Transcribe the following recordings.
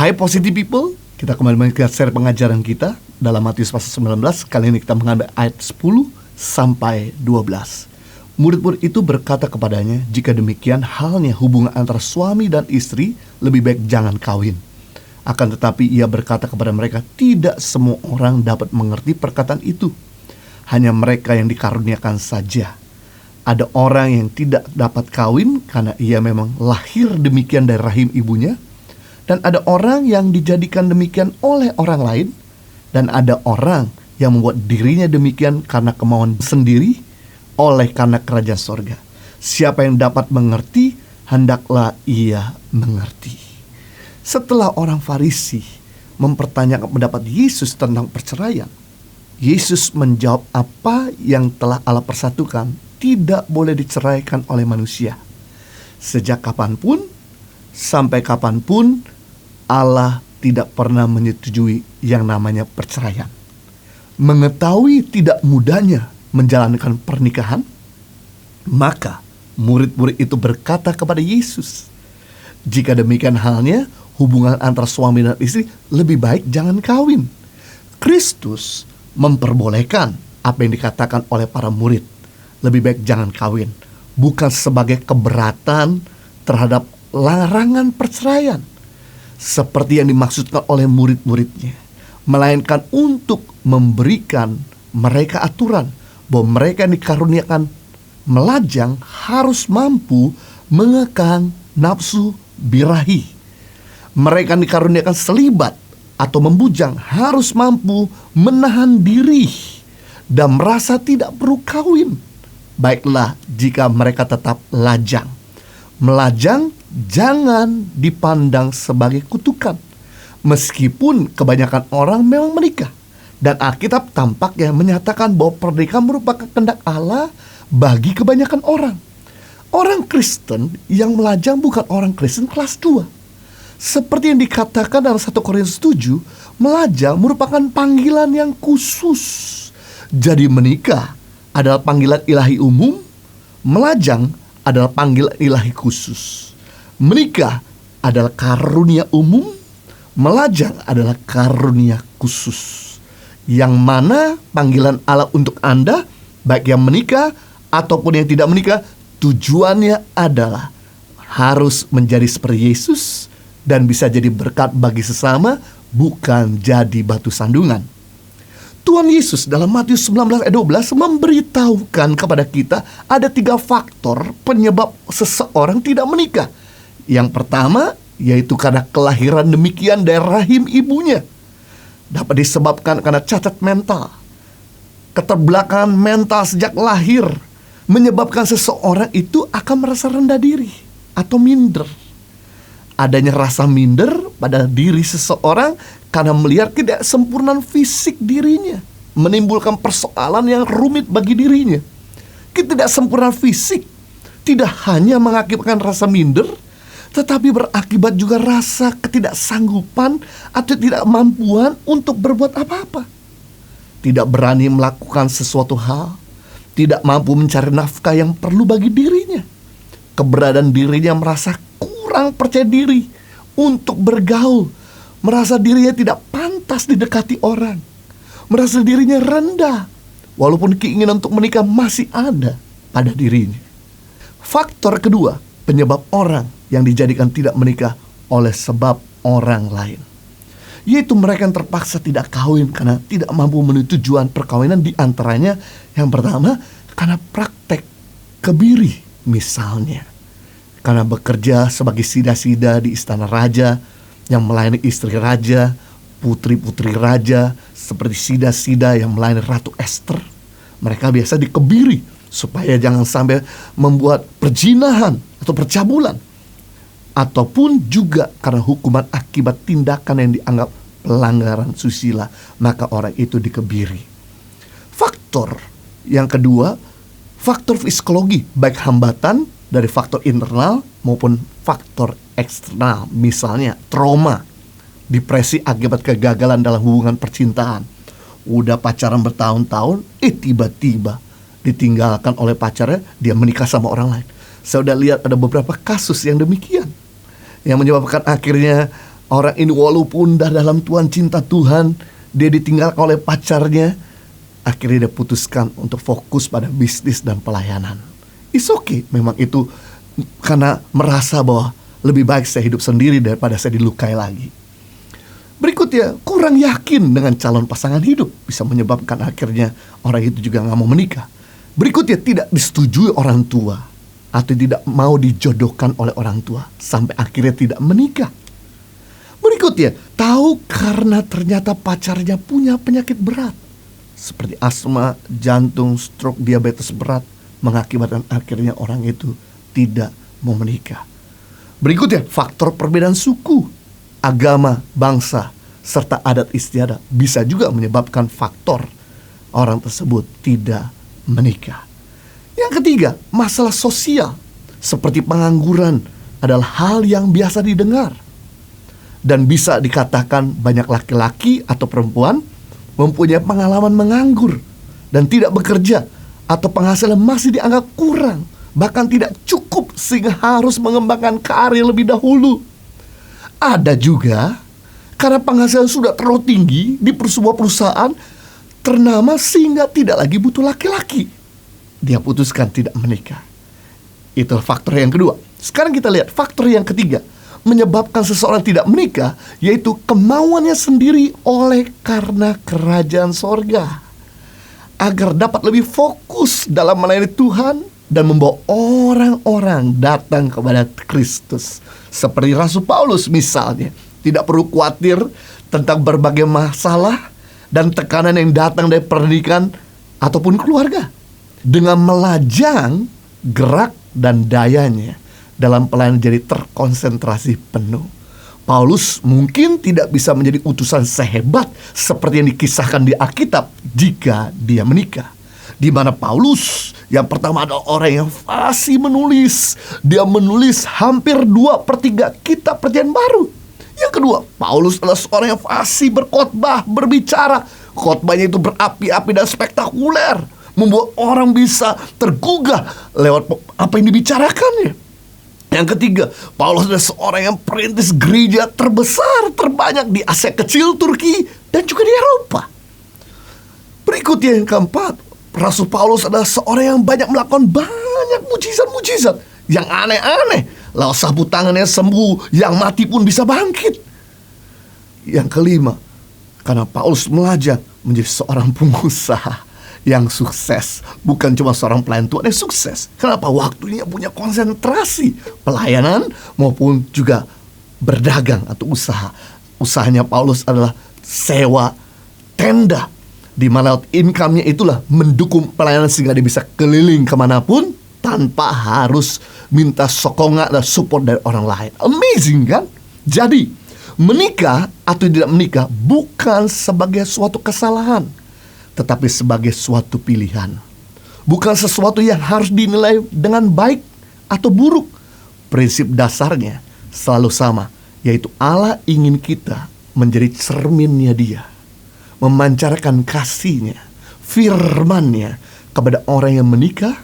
Hai Positive People, kita kembali mengikuti seri pengajaran kita dalam Matius pasal 19. Kali ini kita mengambil ayat 10 sampai 12. Murid-murid itu berkata kepadanya, jika demikian halnya hubungan antara suami dan istri, lebih baik jangan kawin. Akan tetapi ia berkata kepada mereka, tidak semua orang dapat mengerti perkataan itu, hanya mereka yang dikaruniakan saja. Ada orang yang tidak dapat kawin karena ia memang lahir demikian dari rahim ibunya, dan ada orang yang dijadikan demikian oleh orang lain, dan ada orang yang membuat dirinya demikian karena kemauan sendiri, oleh karena kerajaan sorga. Siapa yang dapat mengerti, hendaklah ia mengerti. Setelah orang Farisi mempertanyakan pendapat Yesus tentang perceraian, Yesus menjawab apa yang telah Allah persatukan tidak boleh diceraikan oleh manusia. Sejak kapanpun, sampai kapanpun, Allah tidak pernah menyetujui yang namanya perceraian. Mengetahui tidak mudahnya menjalankan pernikahan, maka murid-murid itu berkata kepada Yesus, jika demikian halnya hubungan antara suami dan istri, lebih baik jangan kawin. Kristus memperbolehkan apa yang dikatakan oleh para murid, lebih baik jangan kawin, bukan sebagai keberatan terhadap larangan perceraian seperti yang dimaksudkan oleh murid-muridnya, melainkan untuk memberikan mereka aturan bahwa mereka yang dikaruniakan melajang harus mampu mengekang nafsu birahi. Mereka yang dikaruniakan selibat atau membujang harus mampu menahan diri dan merasa tidak perlu kawin. Baiklah jika mereka tetap lajang. Melajang jangan dipandang sebagai kutukan, meskipun kebanyakan orang memang menikah. Dan Alkitab tampaknya menyatakan bahwa pernikahan merupakan kehendak Allah bagi kebanyakan orang. Orang Kristen yang melajang bukan orang Kristen kelas 2. Seperti yang dikatakan dalam 1 Korintus 7, melajang merupakan panggilan yang khusus. Jadi menikah adalah panggilan ilahi umum, melajang adalah panggilan ilahi khusus. Menikah adalah karunia umum, melajang adalah karunia khusus. Yang mana panggilan Allah untuk Anda, baik yang menikah ataupun yang tidak menikah, tujuannya adalah harus menjadi seperti Yesus dan bisa jadi berkat bagi sesama, bukan jadi batu sandungan. Tuhan Yesus dalam Matius 19 ayat 12 memberitahukan kepada kita ada 3 faktor penyebab seseorang tidak menikah. Yang pertama yaitu karena kelahiran demikian dari rahim ibunya. Dapat disebabkan karena cacat mental, keterbelakangan mental sejak lahir, menyebabkan seseorang itu akan merasa rendah diri atau minder. Adanya rasa minder pada diri seseorang karena melihat ketidaksempurnaan fisik dirinya, menimbulkan persoalan yang rumit bagi dirinya. Ketidaksempurnaan fisik tidak hanya mengakibatkan rasa minder, tetapi berakibat juga rasa ketidaksanggupan atau ketidakmampuan untuk berbuat apa-apa. Tidak berani melakukan sesuatu hal, tidak mampu mencari nafkah yang perlu bagi dirinya. Keberadaan dirinya merasa kurang percaya diri untuk bergaul, merasa dirinya tidak pantas didekati orang, merasa dirinya rendah, walaupun keinginan untuk menikah masih ada pada dirinya. Faktor kedua, penyebab orang yang dijadikan tidak menikah oleh sebab orang lain, yaitu mereka yang terpaksa tidak kawin karena tidak mampu memenuhi tujuan perkawinan. Di antaranya, yang pertama, karena praktek kebiri, misalnya karena bekerja sebagai sida-sida di istana raja yang melayani istri raja, putri-putri raja, seperti sida-sida yang melayani Ratu Esther. Mereka biasa dikebiri supaya jangan sampai membuat perzinahan atau percabulan, ataupun juga karena hukuman akibat tindakan yang dianggap pelanggaran susila, maka orang itu dikebiri. Faktor yang kedua, faktor psikologi, baik hambatan dari faktor internal maupun faktor eksternal, misalnya trauma, depresi akibat kegagalan dalam hubungan percintaan. Udah pacaran bertahun-tahun, tiba-tiba ditinggalkan oleh pacarnya, dia menikah sama orang lain. Saya udah lihat ada beberapa kasus yang demikian, yang menyebabkan akhirnya Orang ini walaupun dah dalam Tuhan, cinta Tuhan, dia ditinggalkan oleh pacarnya, akhirnya dia putuskan untuk fokus pada bisnis dan pelayanan. It's okay, memang itu karena merasa bahwa lebih baik saya hidup sendiri daripada saya dilukai lagi. Berikutnya, kurang yakin dengan calon pasangan hidup bisa menyebabkan akhirnya orang itu juga gak mau menikah. Berikutnya, tidak disetujui orang tua atau tidak mau dijodohkan oleh orang tua sampai akhirnya tidak menikah. Berikutnya, tahu karena ternyata pacarnya punya penyakit berat seperti asma, jantung, stroke, diabetes berat, mengakibatkan akhirnya orang itu tidak mau menikah. Berikutnya, faktor perbedaan suku, agama, bangsa, serta adat istiadat bisa juga menyebabkan faktor orang tersebut tidak menikah. Yang ketiga, masalah sosial seperti pengangguran adalah hal yang biasa didengar dan bisa dikatakan banyak laki-laki atau perempuan mempunyai pengalaman menganggur dan tidak bekerja atau penghasilan masih dianggap kurang, bahkan tidak cukup sehingga harus mengembangkan karir lebih dahulu. Ada juga karena penghasilan sudah terlalu tinggi di sebuah perusahaan ternama sehingga tidak lagi butuh laki-laki. Dia putuskan tidak menikah. Itu faktor yang kedua. Sekarang kita lihat faktor yang ketiga menyebabkan seseorang tidak menikah, yaitu kemauannya sendiri oleh karena kerajaan sorga, agar dapat lebih fokus dalam melayani Tuhan dan membawa orang-orang datang kepada Kristus. Seperti Rasul Paulus misalnya, tidak perlu khawatir tentang berbagai masalah dan tekanan yang datang dari pendidikan ataupun keluarga. Dengan melajang gerak dan dayanya dalam pelayanan jadi terkonsentrasi penuh. Paulus mungkin tidak bisa menjadi utusan sehebat seperti yang dikisahkan di Alkitab jika dia menikah. Di mana Paulus yang pertama adalah orang yang fasih menulis. Dia menulis hampir 2/3 kitab Perjanjian Baru. Yang kedua, Paulus adalah seorang yang fasih berkhotbah, berbicara. Khotbahnya itu berapi-api dan spektakuler, membuat orang bisa tergugah lewat apa yang dibicarakannya. Yang ketiga, Paulus adalah seorang yang perintis gereja terbesar, terbanyak di Asia Kecil, Turki, dan juga di Eropa. Berikutnya yang keempat, Rasul Paulus adalah seorang yang banyak melakukan banyak mujizat-mujizat yang aneh-aneh. Lalu sapu tangannya sembuh, yang mati pun bisa bangkit. Yang kelima, karena Paulus melajang menjadi seorang pengusaha yang sukses, bukan cuma seorang pelayan Tuhan yang sukses. Kenapa? Waktunya punya konsentrasi pelayanan maupun juga berdagang atau usaha. Usahanya Paulus adalah sewa tenda, di mana income-nya itulah mendukung pelayanan sehingga dia bisa keliling kemanapun tanpa harus minta sokongan dan support dari orang lain. Amazing kan? Jadi menikah atau tidak menikah bukan sebagai suatu kesalahan, tetapi sebagai suatu pilihan. Bukan sesuatu yang harus dinilai dengan baik atau buruk. Prinsip dasarnya selalu sama, yaitu Allah ingin kita menjadi cerminnya Dia, memancarkan kasih-Nya, firman-Nya kepada orang yang menikah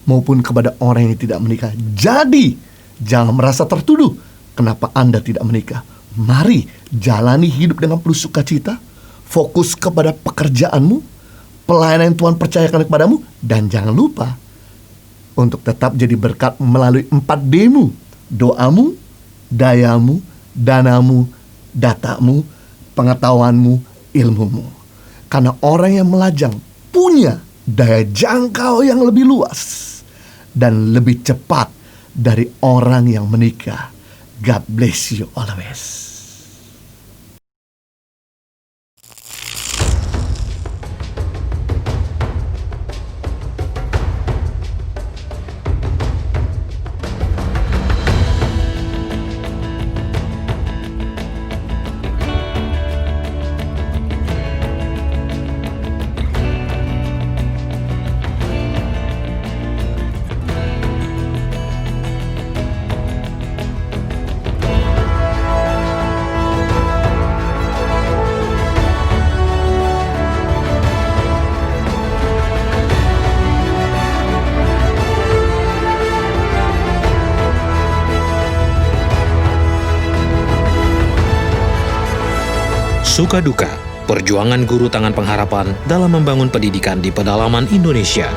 maupun kepada orang yang tidak menikah. Jadi jangan merasa tertuduh kenapa Anda tidak menikah. Mari jalani hidup dengan penuh sukacita, fokus kepada pekerjaanmu, pelayanan yang Tuhan percayakan kepadamu, dan jangan lupa untuk tetap jadi berkat melalui 4D-mu: doamu, dayamu, danamu, datamu, pengetahuanmu, ilmumu. Karena orang yang melajang punya daya jangkau yang lebih luas dan lebih cepat dari orang yang menikah. God bless you always. Suka duka, perjuangan guru tangan pengharapan dalam membangun pendidikan di pedalaman Indonesia.